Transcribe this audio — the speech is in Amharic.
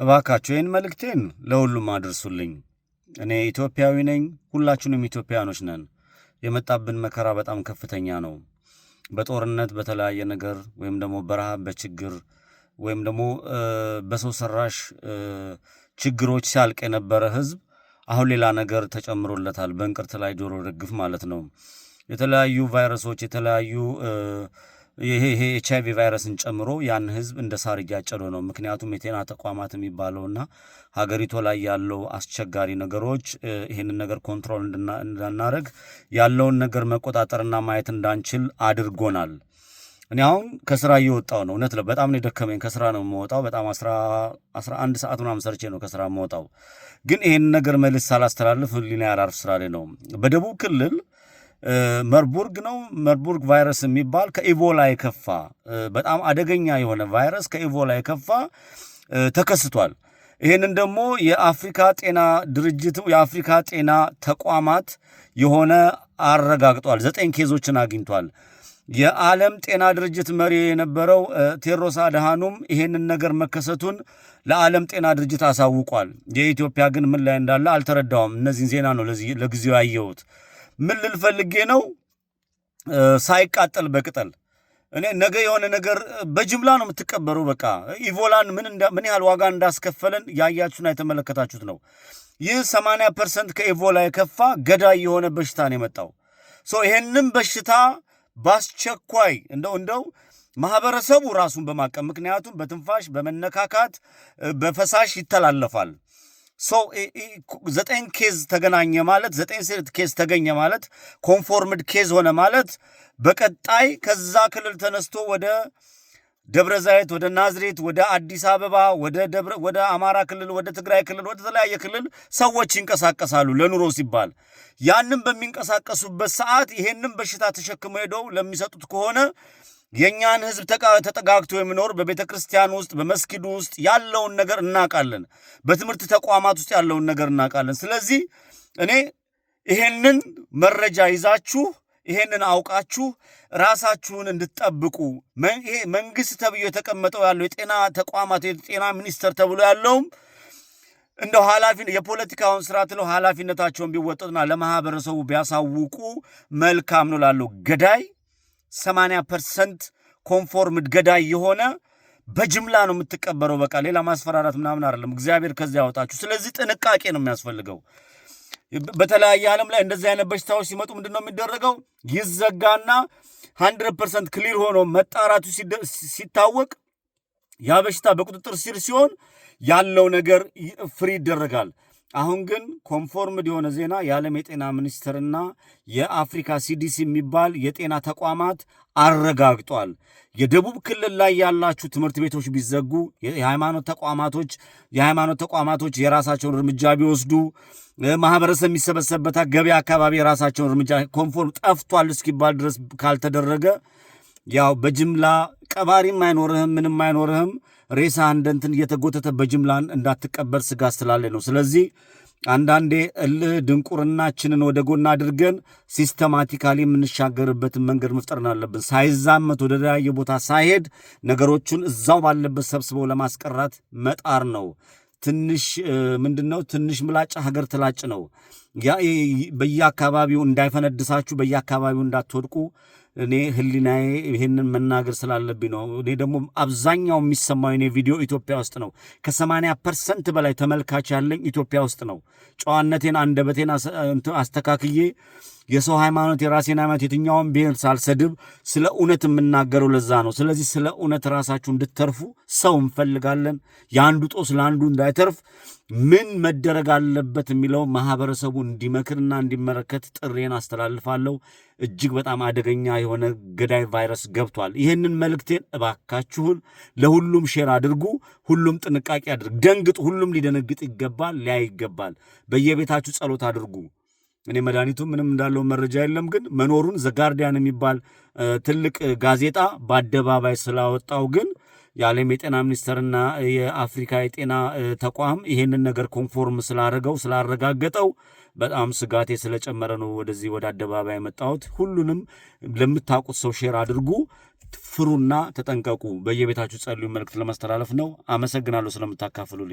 እባካችሁ ይህን መልእክቴን ለሁሉም አድርሱልኝ። እኔ ኢትዮጵያዊ ነኝ፣ ሁላችንም ኢትዮጵያኖች ነን። የመጣብን መከራ በጣም ከፍተኛ ነው። በጦርነት በተለያየ ነገር ወይም ደግሞ በረሃብ በችግር ወይም ደግሞ በሰው ሰራሽ ችግሮች ሲያልቅ የነበረ ህዝብ አሁን ሌላ ነገር ተጨምሮለታል። በእንቅርት ላይ ጆሮ ደግፍ ማለት ነው። የተለያዩ ቫይረሶች የተለያዩ ይሄ ኤችአይቪ ቫይረስን ጨምሮ ያን ህዝብ እንደ ሳር እያጨዱ ነው። ምክንያቱም የጤና ተቋማት የሚባለውና ሀገሪቱ ላይ ያለው አስቸጋሪ ነገሮች ይህንን ነገር ኮንትሮል እንዳናደርግ ያለውን ነገር መቆጣጠርና ማየት እንዳንችል አድርጎናል። እኔ አሁን ከስራ እየወጣው ነው። እውነት በጣም ነው የደከመኝ። ከስራ ነው የምወጣው። በጣም 11 ሰዓት ምናምን ሰርቼ ነው ከስራ የምወጣው። ግን ይህን ነገር መልስ ሳላስተላልፍ ህሊና ያላርፍ ስራ ላይ ነው። በደቡብ ክልል መርቡርግ ቫይረስ የሚባል ከኢቦላ የከፋ በጣም አደገኛ የሆነ ቫይረስ ከኢቦላ የከፋ ተከስቷል። ይህንን ደግሞ የአፍሪካ ጤና ድርጅት የአፍሪካ ጤና ተቋማት የሆነ አረጋግጧል። 9 ኬዞችን አግኝቷል። የዓለም ጤና ድርጅት መሪ የነበረው ቴድሮስ አድሃኖም ይሄንን ነገር መከሰቱን ለዓለም ጤና ድርጅት አሳውቋል። የኢትዮጵያ ግን ምን ላይ እንዳለ አልተረዳውም። እነዚህን ዜና ነው ለጊዜው ያየሁት። ምን ልል ፈልጌ ነው? ሳይቃጠል በቅጠል እኔ ነገ የሆነ ነገር በጅምላ ነው የምትቀበሩ። በቃ ኢቮላን ምን ያህል ዋጋ እንዳስከፈለን ያያችሁና የተመለከታችሁት ነው። ይህ 80% ከኢቮላ የከፋ ገዳይ የሆነ በሽታ ነው የመጣው። ይሄንን በሽታ በአስቸኳይ እንደው ማህበረሰቡ ራሱን በማቀም ምክንያቱም በትንፋሽ በመነካካት በፈሳሽ ይተላለፋል። 9 ኬዝ ተገናኘ ማለት 9 ኬዝ ተገኘ ማለት ኮንፎርምድ ኬዝ ሆነ ማለት በቀጣይ ከዛ ክልል ተነስቶ ወደ ደብረ ዘይት፣ ወደ ናዝሬት፣ ወደ አዲስ አበባ፣ ወደ አማራ ክልል፣ ወደ ትግራይ ክልል፣ ወደ ተለያየ ክልል ሰዎች ይንቀሳቀሳሉ ለኑሮ ሲባል። ያንን በሚንቀሳቀሱበት ሰዓት ይሄንን በሽታ ተሸክመው ሄደው ለሚሰጡት ከሆነ የኛን ህዝብ ተጠጋግቶ የሚኖር በቤተ ክርስቲያን ውስጥ በመስጊዱ ውስጥ ያለውን ነገር እናውቃለን። በትምህርት ተቋማት ውስጥ ያለውን ነገር እናውቃለን። ስለዚህ እኔ ይሄንን መረጃ ይዛችሁ ይሄንን አውቃችሁ ራሳችሁን እንድትጠብቁ ይሄ መንግስት ተብዮ የተቀመጠው ያለው የጤና ተቋማት የጤና ሚኒስቴር ተብሎ ያለውም እንደው የፖለቲካውን ስርዓት ነው ኃላፊነታቸውን ቢወጡና ለማህበረሰቡ ቢያሳውቁ መልካም ነው ላለው ገዳይ 80% ኮንፎርምድ ገዳይ የሆነ በጅምላ ነው የምትቀበረው። በቃ ሌላ ማስፈራራት ምናምን አይደለም። እግዚአብሔር ከዚያ ያወጣችሁ። ስለዚህ ጥንቃቄ ነው የሚያስፈልገው። በተለያየ ዓለም ላይ እንደዚህ አይነት በሽታዎች ሲመጡ ምንድነው የሚደረገው? ይዘጋና 100% ክሊር ሆኖ መጣራቱ ሲታወቅ ያ በሽታ በቁጥጥር ስር ሲሆን ያለው ነገር ፍሪ ይደረጋል። አሁን ግን ኮንፎርምድ የሆነ ዜና የዓለም የጤና ሚኒስቴርና የአፍሪካ ሲዲሲ የሚባል የጤና ተቋማት አረጋግጧል። የደቡብ ክልል ላይ ያላችሁ ትምህርት ቤቶች ቢዘጉ፣ የሃይማኖት ተቋማቶች የራሳቸውን እርምጃ ቢወስዱ፣ ማህበረሰብ የሚሰበሰብበት ገበያ አካባቢ የራሳቸውን እርምጃ ኮንፎርም ጠፍቷል እስኪባል ድረስ ካልተደረገ ያው በጅምላ ቀባሪም አይኖርህም ምንም አይኖርህም። ሬሳ እንደንትን እየተጎተተ በጅምላን እንዳትቀበር ስጋት ስላለ ነው። ስለዚህ አንዳንዴ ድንቁርናችንን ወደ ጎና አድርገን ሲስተማቲካሊ የምንሻገርበትን መንገድ መፍጠር አለብን። ሳይዛመት ወደ ተለያየ ቦታ ሳይሄድ ነገሮቹን እዛው ባለበት ሰብስበው ለማስቀራት መጣር ነው። ትንሽ ምላጭ ሀገር ትላጭ ነው። በየአካባቢው እንዳይፈነድሳችሁ በየአካባቢው እንዳትወድቁ እኔ ህሊናዬ ይሄንን መናገር ስላለብኝ ነው። እኔ ደግሞ አብዛኛው የሚሰማው የኔ ቪዲዮ ኢትዮጵያ ውስጥ ነው። ከ80% በላይ ተመልካች ያለኝ ኢትዮጵያ ውስጥ ነው። ጨዋነቴን አንደበቴን አስተካክዬ የሰው ሃይማኖት የራሴን ሃይማኖት የትኛውን ብሔር ሳልሰድብ ስለ እውነት የምናገረው ለዛ ነው። ስለዚህ ስለ እውነት ራሳችሁ እንድትተርፉ ሰው እንፈልጋለን። የአንዱ ጦስ ለአንዱ እንዳይተርፍ ምን መደረግ አለበት የሚለው ማህበረሰቡ እንዲመክርና እንዲመለከት ጥሬን አስተላልፋለሁ። እጅግ በጣም አደገኛ የሆነ ገዳይ ቫይረስ ገብቷል። ይህንን መልእክቴን እባካችሁን ለሁሉም ሼር አድርጉ። ሁሉም ጥንቃቄ አድርግ። ደንግጥ። ሁሉም ሊደነግጥ ይገባል፣ ሊያይ ይገባል። በየቤታችሁ ጸሎት አድርጉ። እኔ መድኃኒቱ ምንም እንዳለው መረጃ የለም፣ ግን መኖሩን ዘጋርዲያን የሚባል ትልቅ ጋዜጣ በአደባባይ ስላወጣው ግን የዓለም የጤና ሚኒስቴርና የአፍሪካ የጤና ተቋም ይሄንን ነገር ኮንፎርም ስላረጋገጠው በጣም ስጋቴ ስለጨመረ ነው ወደዚህ ወደ አደባባይ የመጣሁት። ሁሉንም ለምታውቁት ሰው ሼር አድርጉ። ፍሩና ተጠንቀቁ። በየቤታችሁ ጸልዩ መልእክት ለማስተላለፍ ነው። አመሰግናለሁ ስለምታካፍሉልኝ።